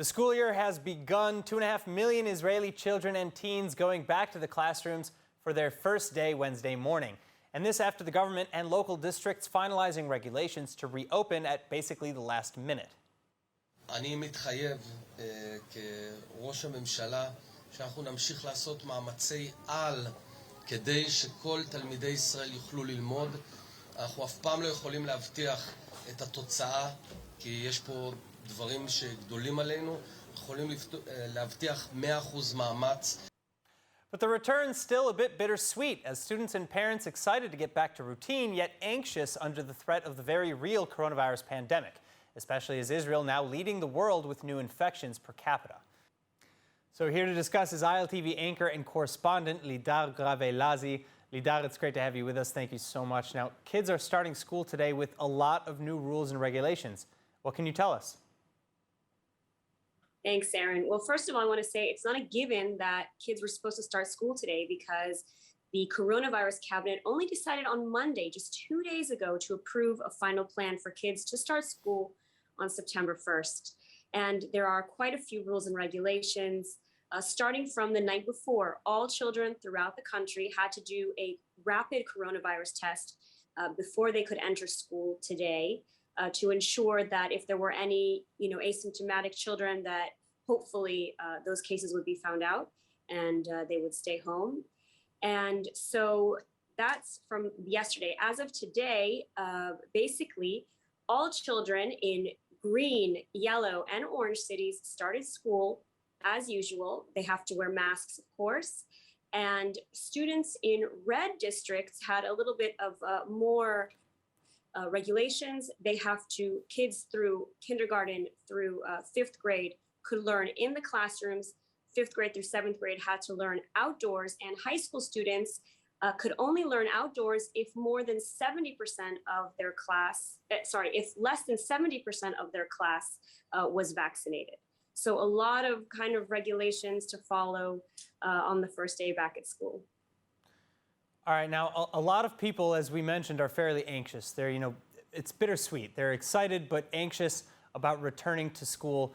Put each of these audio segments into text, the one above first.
The school year has begun. 2.5 million Israeli children and teens going back to the classrooms for their first day Wednesday morning. And this after the government and local districts finalizing regulations to reopen at basically the last minute. אני מתחייב כראש הממשלה שאנחנו נמשיך לעשות מאמצי על כדי שכל תלמידי ישראל יוכלו ללמוד. אנחנו אף פעם לא יכולים להבטיח את התוצאה כי יש פה דברים שגדולים עלינו. יכולים להבטיח 100% מאמץ. But the return's still a bit bittersweet as students and parents excited to get back to routine, yet anxious under the threat of the very real coronavirus pandemic, especially as Israel now leading the world with new infections per capita. So here to discuss is ILTV anchor and correspondent Lidar Grave-Lazi. Lidar, it's great to have you with us. Thank you so much. Now, kids are starting school today with a lot of new rules and regulations. What can you tell us? Thanks, Aaron. Well, first of all, I want to say it's not a given that kids were supposed to start school today because the coronavirus cabinet only decided on Monday, just 2 days ago, to approve a final plan for kids to start school on September 1st. And there are quite a few rules and regulations. Starting from the night before, all children throughout the country had to do a rapid coronavirus test before they could enter school today. To ensure that if there were any, asymptomatic children, that hopefully those cases would be found out and they would stay home. And so that's from yesterday. As of today, basically, all children in green, yellow, and orange cities started school as usual. They have to wear masks, of course. And students in red districts had a little bit of more regulations. They have to, kids through kindergarten through 5th grade could learn in the classrooms. 5th grade through 7th grade had to learn outdoors, and high school students could only learn outdoors if more than 70% of their class, if less than 70% of their class was vaccinated. So a lot of kind of regulations to follow on the first day back at school. All right, now a lot of people, as we mentioned, are fairly anxious. They're, it's bittersweet. They're excited but anxious about returning to school,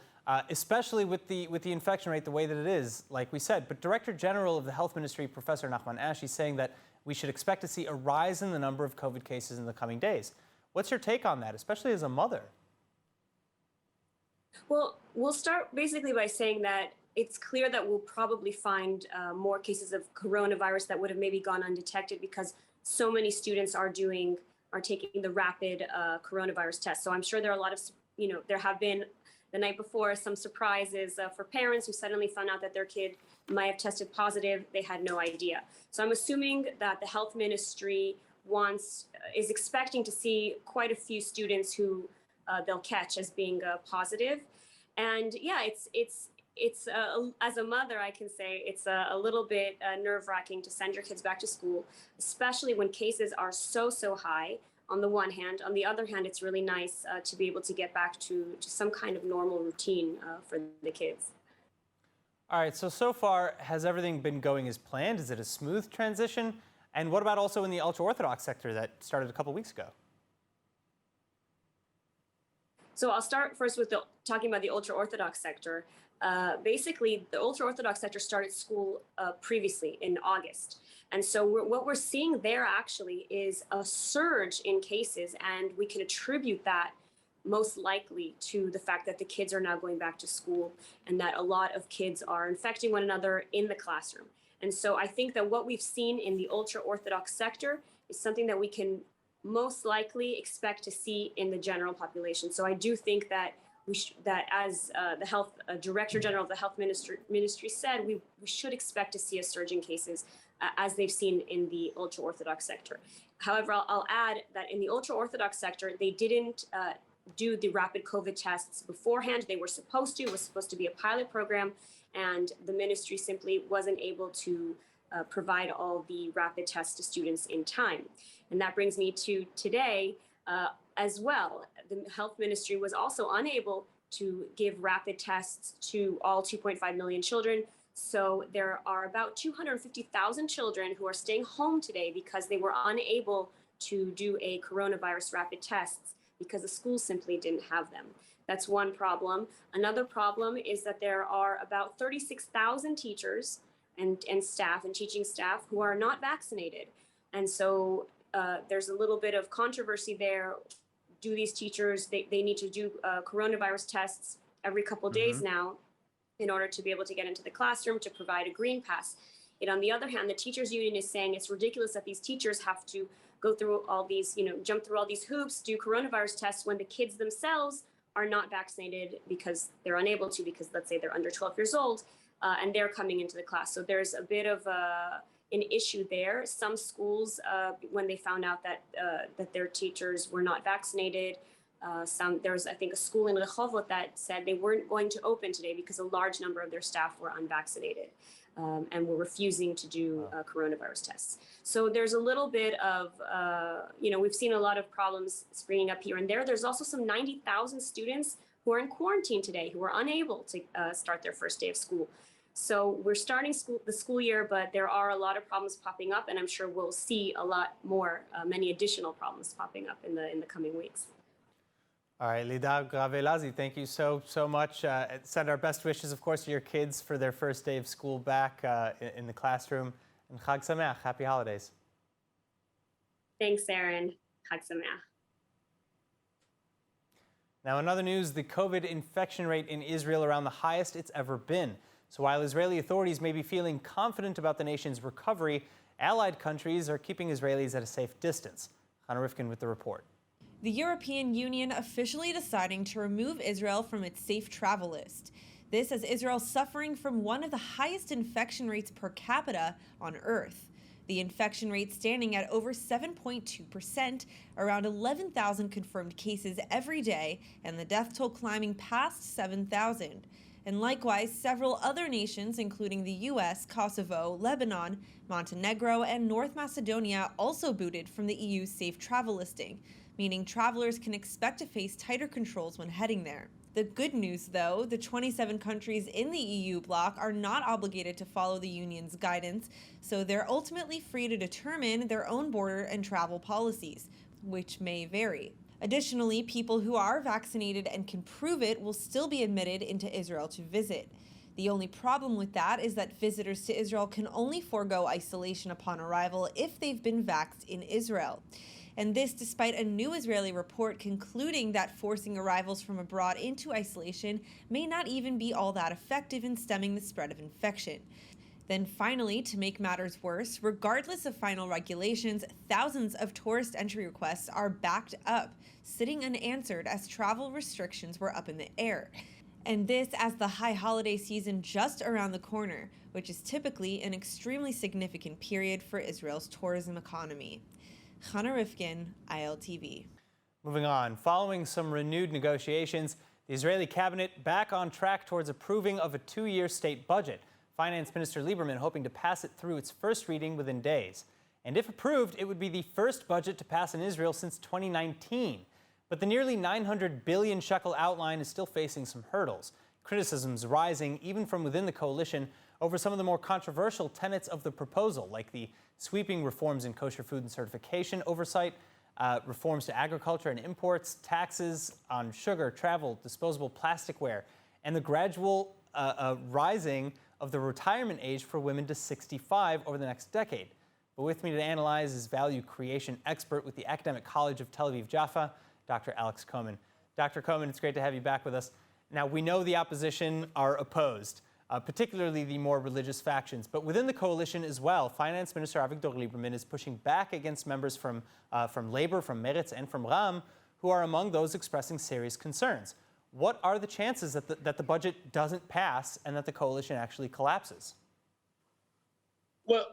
especially with the infection rate the way that it is, like we said. But Director General of the Health Ministry, Professor Nachman Ash, is saying that we should expect to see a rise in the number of COVID cases in the coming days. What's your take on that, especially as a mother? Well, we'll start basically by saying that it's clear that we'll probably find more cases of coronavirus that would have maybe gone undetected because so many students are taking the rapid coronavirus test. So I'm sure there are a lot of, there have been the night before some surprises for parents who suddenly found out that their kid might have tested positive. They had no idea. So I'm assuming that the health ministry is expecting to see quite a few students who they'll catch as being positive. And yeah, it's as a mother, I can say it's a little bit nerve-wracking to send your kids back to school, especially when cases are so high on the one hand. On the other hand, it's really nice to be able to get back to some kind of normal routine for the kids. All right, so far, has everything been going as planned? Is it a smooth transition? And what about also in the ultra-Orthodox sector that started a couple weeks ago? So I'll start first with talking about the ultra-Orthodox sector. Basically, the ultra-Orthodox sector started school previously in August. And so what we're seeing there actually is a surge in cases, and we can attribute that most likely to the fact that the kids are now going back to school and that a lot of kids are infecting one another in the classroom. And so I think that what we've seen in the ultra-Orthodox sector is something that we can most likely expect to see in the general population. So I do think that as the health Director General of the Health Ministry said, we should expect to see a surge in cases as they've seen in the ultra-Orthodox sector. However, I'll add that in the ultra-Orthodox sector, they didn't do the rapid COVID tests beforehand. They were supposed to. It was supposed to be a pilot program, and the ministry simply wasn't able to provide all the rapid tests to students in time. And that brings me to today as well. The health ministry was also unable to give rapid tests to all 2.5 million children. So there are about 250,000 children who are staying home today because they were unable to do a coronavirus rapid test because the schools simply didn't have them. That's one problem. Another problem is that there are about 36,000 teachers and staff and teaching staff who are not vaccinated. And so there's a little bit of controversy there. Do these teachers, they need to do coronavirus tests every couple days now in order to be able to get into the classroom to provide a green pass. And on the other hand, the teachers union is saying it's ridiculous that these teachers have to go through all these, jump through all these hoops, do coronavirus tests when the kids themselves are not vaccinated because they're unable to, because let's say they're under 12 years old and they're coming into the class. So there's a bit of an issue there. Some schools, when they found out that their teachers were not vaccinated, there's, I think, a school in Rehovot that said they weren't going to open today because a large number of their staff were unvaccinated and were refusing to do coronavirus tests. So there's a little bit of, we've seen a lot of problems springing up here and there. There's also some 90,000 students who are in quarantine today, who are unable to start their first day of school. So we're starting the school year, but there are a lot of problems popping up, and I'm sure we'll see a lot more, many additional problems popping up in the coming weeks. All right, Lidar Gravelazi, thank you so much. Send our best wishes, of course, to your kids for their first day of school back in the classroom. And Chag Sameach, happy holidays. Thanks, Aaron. Chag Sameach. Now, in other news, the COVID infection rate in Israel around the highest it's ever been. So while Israeli authorities may be feeling confident about the nation's recovery, allied countries are keeping Israelis at a safe distance. Hannah Rifkin with the report. The European Union officially deciding to remove Israel from its safe travel list. This as Israel suffering from one of the highest infection rates per capita on Earth. The infection rate standing at over 7.2%, around 11,000 confirmed cases every day, and the death toll climbing past 7,000. And likewise, several other nations, including the US, Kosovo, Lebanon, Montenegro, and North Macedonia, also booted from the EU's safe travel listing, meaning travelers can expect to face tighter controls when heading there. The good news, though, the 27 countries in the EU bloc are not obligated to follow the Union's guidance, so they're ultimately free to determine their own border and travel policies, which may vary. Additionally, people who are vaccinated and can prove it will still be admitted into Israel to visit. The only problem with that is that visitors to Israel can only forego isolation upon arrival if they've been vaxxed in Israel. And this despite a new Israeli report concluding that forcing arrivals from abroad into isolation may not even be all that effective in stemming the spread of infection. Then finally, to make matters worse, regardless of final regulations, thousands of tourist entry requests are backed up, sitting unanswered as travel restrictions were up in the air. And this as the high holiday season just around the corner, which is typically an extremely significant period for Israel's tourism economy. Hannah Rifkin, ILTV. Moving on, following some renewed negotiations, the Israeli cabinet back on track towards approving of a 2-year state budget. Finance Minister Lieberman hoping to pass it through its first reading within days. And if approved, it would be the first budget to pass in Israel since 2019. But the nearly 900 billion shekel outline is still facing some hurdles. Criticisms rising even from within the coalition over some of the more controversial tenets of the proposal, like the sweeping reforms in kosher food and certification oversight, reforms to agriculture and imports, taxes on sugar, travel, disposable plasticware, and the gradual rising of the retirement age for women to 65 over the next decade. But with me to analyze is value creation expert with the Academic College of Tel Aviv Jaffa, Dr. Alex Cohen. Dr. Cohen, it's great to have you back with us. Now, we know the opposition are opposed, particularly the more religious factions. But within the coalition as well, Finance Minister Avigdor Lieberman is pushing back against members from Labor, from Meretz, and from Ram, who are among those expressing serious concerns. What are the chances that the budget doesn't pass and that the coalition actually collapses? Well,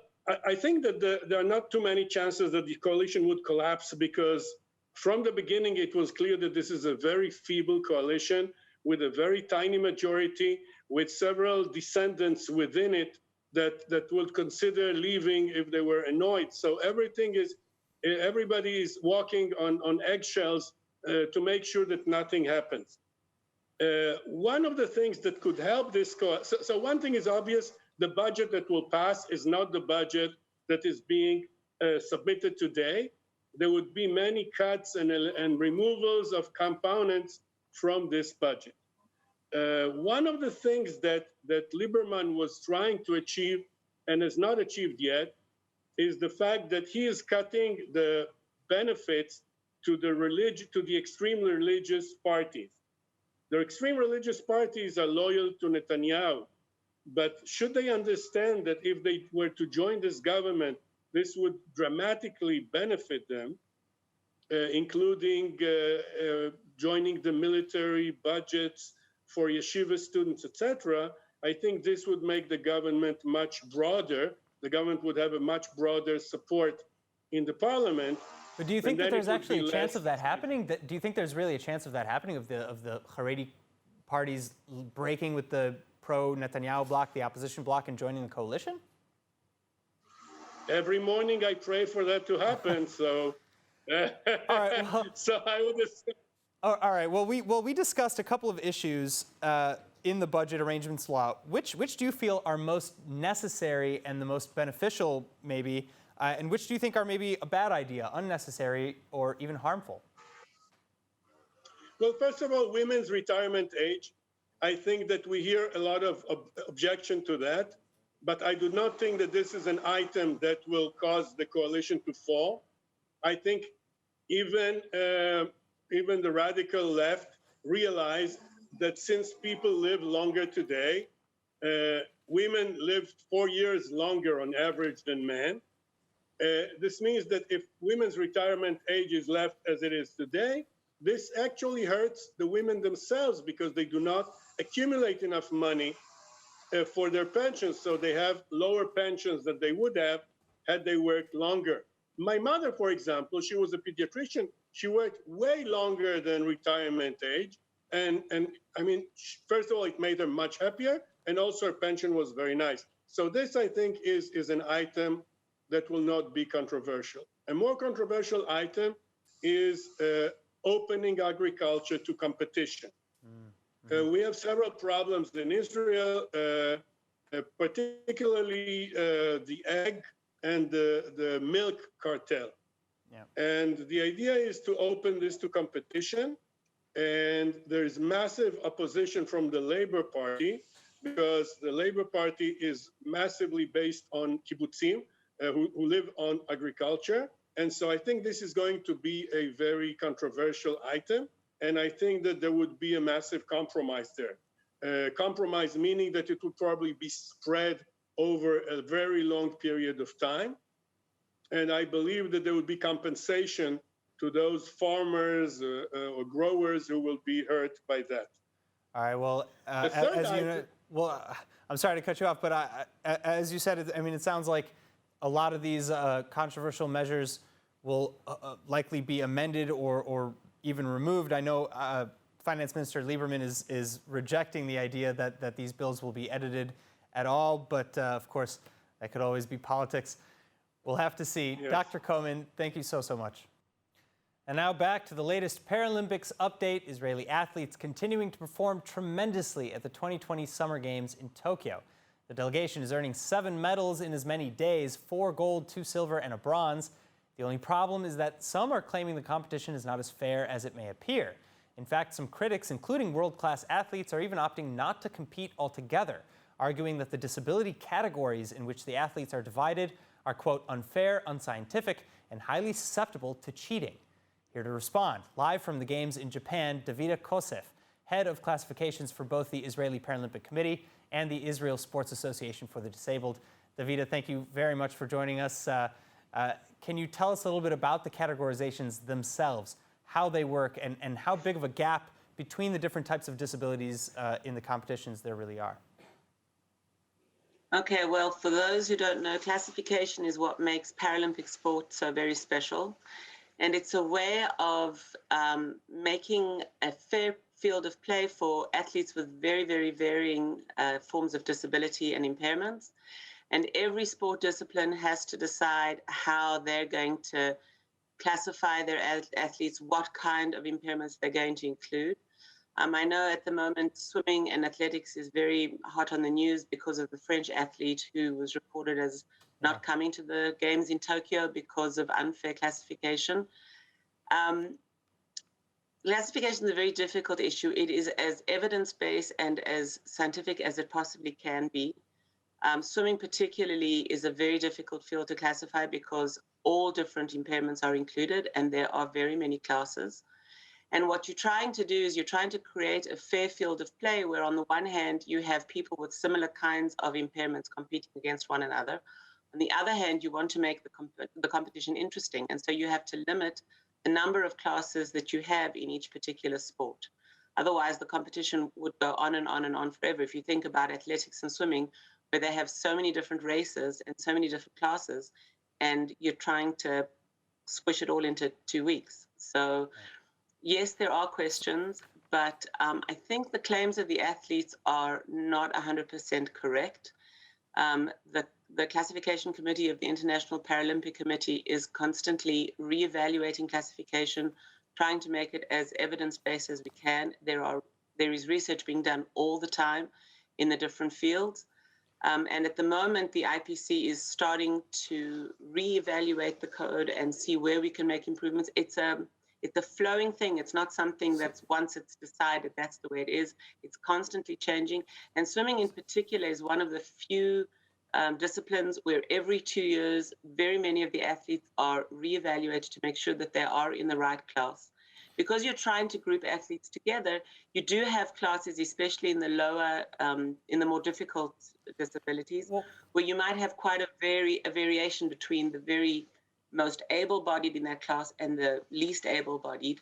I think that there are not too many chances that the coalition would collapse, because from the beginning it was clear that this is a very feeble coalition with a very tiny majority, with several descendants within it that would consider leaving if they were annoyed. So everybody is walking on eggshells to make sure that nothing happens. One of the things that could help this, so one thing is obvious: the budget that will pass is not the budget that is being submitted today. there would be many cuts and removals of components from this budget. One of the things that Lieberman was trying to achieve and has not achieved yet is the fact that he is cutting the benefits to the extreme religious parties. The extreme religious parties are loyal to Netanyahu, but should they understand that if they were to join this government, this would dramatically benefit them, including joining the military budgets for yeshiva students, etc., I think this would make the government much broader. The government would have a much broader support in the parliament. But do you think that there's actually a chance of that happening? Do you think there's really a chance of that happening, of the Haredi parties breaking with the pro-Netanyahu bloc, the opposition bloc, and joining the coalition? Every morning I pray for that to happen, so... All right, well, so I would assume... All right, well, we discussed a couple of issues in the budget arrangements law. Which do you feel are most necessary and the most beneficial, maybe, and which do you think are maybe a bad idea, unnecessary, or even harmful? Well, first of all, women's retirement age. I think that we hear a lot of objection to that, but I do not think that this is an item that will cause the coalition to fall. I think even the radical left realize that since people live longer today, women live 4 years longer on average than men. This means that if women's retirement age is left as it is today, this actually hurts the women themselves because they do not accumulate enough money for their pensions, so they have lower pensions than they would have had they worked longer. My mother, for example, she was a pediatrician. She worked way longer than retirement age. And I mean, first of all, it made her much happier, and also her pension was very nice. So this, I think, is an item that will not be controversial. A more controversial item is opening agriculture to competition. Mm-hmm. We have several problems in Israel, particularly the egg and the milk cartel. Yeah. And the idea is to open this to competition. And there's massive opposition from the Labor Party because the Labor Party is massively based on kibbutzim, who live on agriculture. And so I think this is going to be a very controversial item. And I think that there would be a massive compromise there. Compromise meaning that it would probably be spread over a very long period of time. And I believe that there would be compensation to those farmers or growers who will be hurt by that. All right, well, I'm sorry to cut you off, but as you said, I mean, it sounds like a lot of these controversial measures will likely be amended or even removed. I know Finance Minister Lieberman is rejecting the idea that these bills will be edited at all, but of course, that could always be politics. We'll have to see. Yes. Dr. Komen, thank you so much. And now back to the latest Paralympics update. Israeli athletes continuing to perform tremendously at the 2020 Summer Games in Tokyo. The delegation is earning 7 medals in as many days, 4 gold, 2 silver, and a bronze. The only problem is that some are claiming the competition is not as fair as it may appear. In fact, some critics, including world-class athletes, are even opting not to compete altogether, arguing that the disability categories in which the athletes are divided are, quote, unfair, unscientific, and highly susceptible to cheating. Here to respond, live from the Games in Japan, Davida Kosef, head of classifications for both the Israeli Paralympic Committee and the Israel Sports Association for the Disabled. Davida, thank you very much for joining us. Can you tell us a little bit about the categorizations themselves, how they work, and how big of a gap between the different types of disabilities in the competitions there really are? Okay, well, for those who don't know, classification is what makes Paralympic sport so very special. And it's a way of making a fair field of play for athletes with very, very varying forms of disability and impairments. And every sport discipline has to decide how they're going to classify their athletes, what kind of impairments they're going to include. I know at the moment swimming and athletics is very hot on the news because of the French athlete who was reported as not coming to the games in Tokyo because of unfair classification. Classification is a very difficult issue. It is as evidence-based and as scientific as it possibly can be. Swimming particularly is a very difficult field to classify because all different impairments are included and there are very many classes. And what you're trying to do is you're trying to create a fair field of play where on the one hand you have people with similar kinds of impairments competing against one another. On the other hand, you want to make the competition interesting. And so you have to limit the number of classes that you have in each particular sport. Otherwise, the competition would go on and on and on forever. If you think about athletics and swimming, where they have so many different races and so many different classes, and you're trying to squish it all into 2 weeks. So yes, there are questions, but I think the claims of the athletes are not 100% correct. The classification committee of the International Paralympic Committee is constantly reevaluating classification, trying to make it as evidence-based as we can. There is research being done all the time in the different fields. And at the moment, the IPC is starting to reevaluate the code and see where we can make improvements. It's a flowing thing. It's not something that's once it's decided, that's the way it is. It's constantly changing. And swimming in particular is one of the few disciplines where every 2 years, very many of the athletes are reevaluated to make sure that they are in the right class. Because you're trying to group athletes together, you do have classes, especially in the lower, in the more difficult disabilities, where you might have quite a variation between the very most able-bodied in that class and the least able-bodied.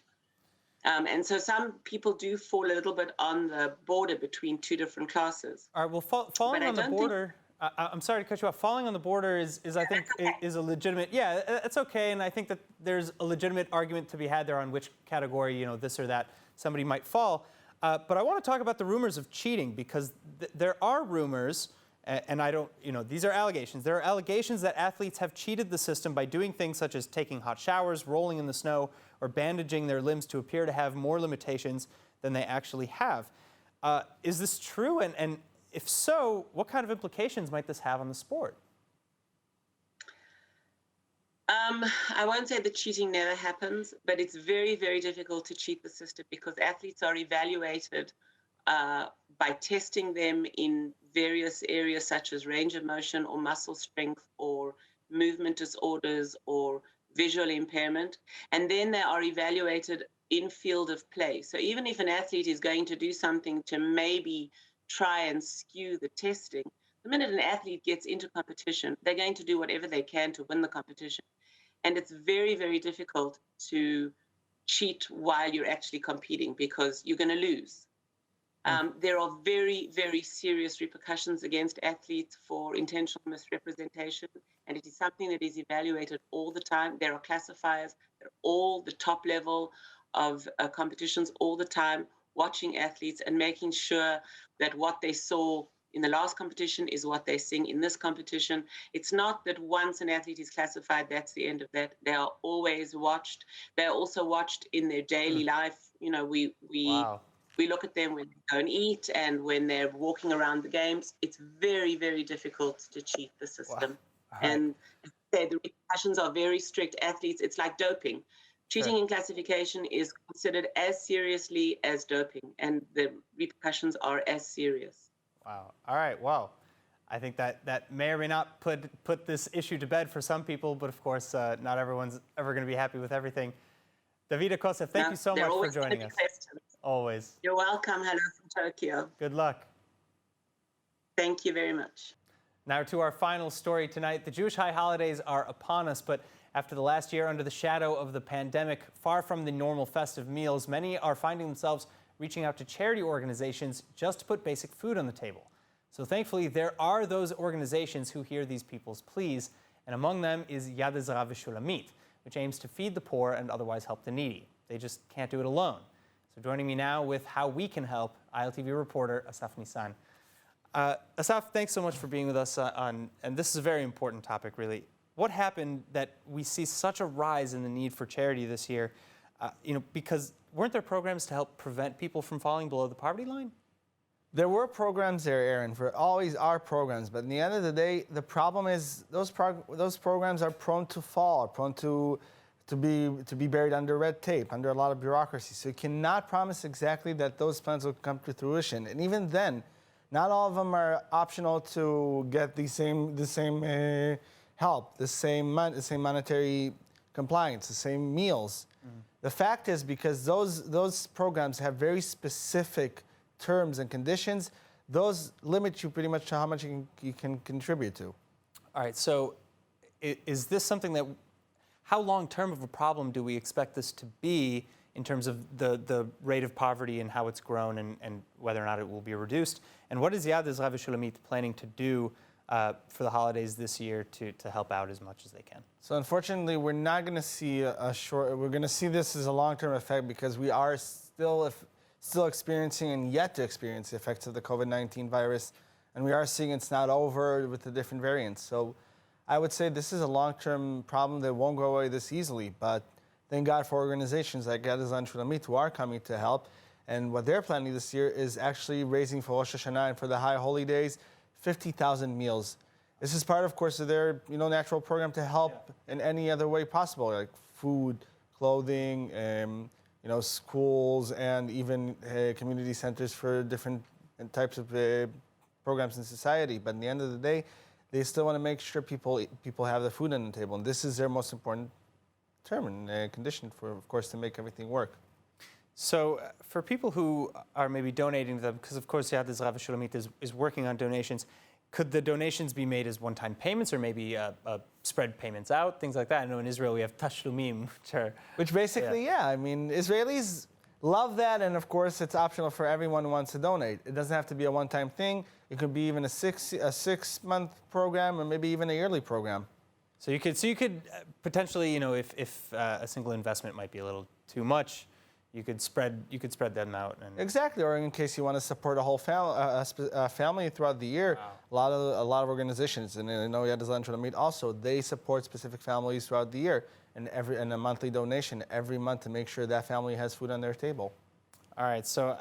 And so some people do fall a little bit on the border between two different classes. All right, well, falling on the border, I'm sorry to cut you off. Falling on the border is I think, okay. is a legitimate, it's okay. And I think that there's a legitimate argument to be had there on which category, this or that, somebody might fall. But I want to talk about the rumors of cheating because there are rumors, and I don't, these are allegations. There are allegations that athletes have cheated the system by doing things such as taking hot showers, rolling in the snow, or bandaging their limbs to appear to have more limitations than they actually have. Is this true? And if so, what kind of implications might this have on the sport? I won't say that cheating never happens, but it's very, very difficult to cheat the system because athletes are evaluated by testing them in various areas such as range of motion or muscle strength or movement disorders or visual impairment. And then they are evaluated in field of play. So even if an athlete is going to do something to maybe try and skew the testing, the minute an athlete gets into competition, they're going to do whatever they can to win the competition. And it's very, very difficult to cheat while you're actually competing because you're going to lose. There are very, very serious repercussions against athletes for intentional misrepresentation, and it is something that is evaluated all the time. There are classifiers at all the top level of competitions all the time, watching athletes and making sure that what they saw in the last competition is what they're seeing in this competition. It's not that once an athlete is classified, that's the end of that. They are always watched. They're also watched in their daily life. We look at them when they go and eat and when they're walking around the games. It's very, very difficult to cheat the system. Wow. Right. And the repercussions are very strict. Athletes, it's like doping. Cheating in classification is considered as seriously as doping, and the repercussions are as serious. Wow. All right. Well, I think that may or may not put this issue to bed for some people, but of course, not everyone's ever going to be happy with everything. Davida Kosev, thank you so much for joining us. Questions. Always. You're welcome. Hello from Tokyo. Good luck. Thank you very much. Now to our final story tonight. The Jewish high holidays are upon us, but after the last year under the shadow of the pandemic, far from the normal festive meals, many are finding themselves reaching out to charity organizations just to put basic food on the table. So thankfully, there are those organizations who hear these people's pleas, and among them is Yad Ezra V'Shulamit, which aims to feed the poor and otherwise help the needy. They just can't do it alone. So joining me now with how we can help, ILTV reporter Asaf Nissan. Asaf, thanks so much for being with us and this is a very important topic, really. What happened that we see such a rise in the need for charity this year? Because weren't there programs to help prevent people from falling below the poverty line? There were programs there, Aaron, for always are programs, but in the end of the day, the problem is those programs are prone to fall, prone to be buried under red tape, under a lot of bureaucracy. So you cannot promise exactly that those plans will come to fruition. And even then, not all of them are optional to get the same help, the same monetary compliance, the same meals. The fact is, because those programs have very specific terms and conditions, those limit you pretty much to how much you can contribute to. All right, so is this something that, how long-term of a problem do we expect this to be in terms of the rate of poverty and how it's grown and whether or not it will be reduced? And what is Yad Ezra Shulamit planning to do for the holidays this year to help out as much as they can? So unfortunately, we're not going to see we're going to see this as a long-term effect because we are still experiencing and yet to experience the effects of the COVID-19 virus. And we are seeing it's not over with the different variants. So I would say this is a long-term problem that won't go away this easily. But thank God for organizations like Yad Ezra Shulamit who are coming to help. And what they're planning this year is actually raising for Rosh Hashanah and for the high holy days 50,000 meals. This is part, of course, of their natural program to help in any other way possible, like food, clothing, schools, and even community centers for different types of programs in society. But at the end of the day, they still want to make sure people have the food on the table, and this is their most important term and condition for, of course, to make everything work. So for people who are maybe donating to them, because of course Yad Ezra Shulamit is working on donations, could the donations be made as one-time payments or maybe spread payments out, things like that? I know in Israel we have tashlumim, which basically, I mean, Israelis love that, and of course it's optional for everyone who wants to donate. It doesn't have to be a one-time thing. It could be even a six-month program or maybe even a yearly program. So you could potentially, if a single investment might be a little too much, you could spread them out. Exactly, or in case you want to support a whole family throughout the year. Wow. A lot of organizations, and I know Yad Ezra Shulamit also, they support specific families throughout the year, and a monthly donation every month to make sure that family has food on their table. All right, so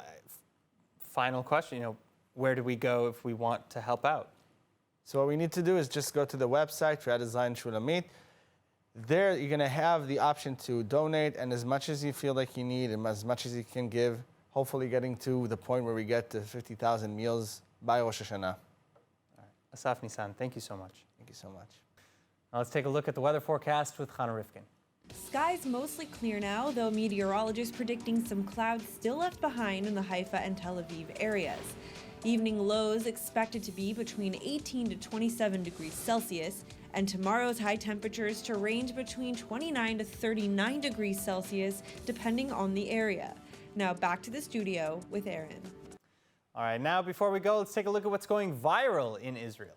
final question, where do we go if we want to help out? So what we need to do is just go to the website, Yad Ezra Shulamit. There, you're going to have the option to donate, and as much as you feel like you need, and as much as you can give, hopefully getting to the point where we get to 50,000 meals by Rosh Hashanah. All right. Asaf Nissan, thank you so much. Thank you so much. Now let's take a look at the weather forecast with Chana Rifkin. Skies mostly clear now, though meteorologists predicting some clouds still left behind in the Haifa and Tel Aviv areas. Evening lows expected to be between 18 to 27 degrees Celsius, and tomorrow's high temperatures to range between 29 to 39 degrees Celsius, depending on the area. Now back to the studio with Aaron. All right, now before we go, let's take a look at what's going viral in Israel.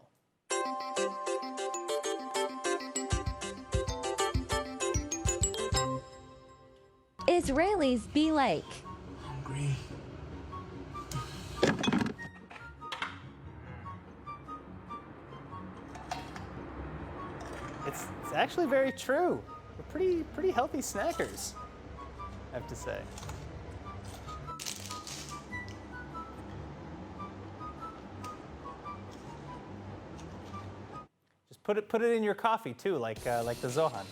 Israelis be like. Hungry. It's actually very true. We're pretty healthy snackers, I have to say. Just put it in your coffee too, like the Zohan.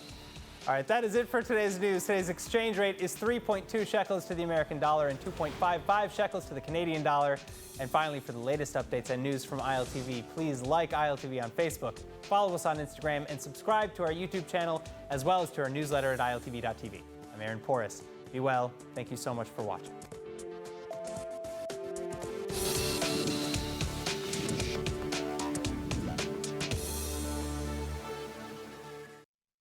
All right, that is it for today's news. Today's exchange rate is 3.2 shekels to the American dollar and 2.55 shekels to the Canadian dollar. And finally, for the latest updates and news from ILTV, please like ILTV on Facebook, follow us on Instagram, and subscribe to our YouTube channel, as well as to our newsletter at iltv.tv. I'm Aaron Porras. Be well. Thank you so much for watching.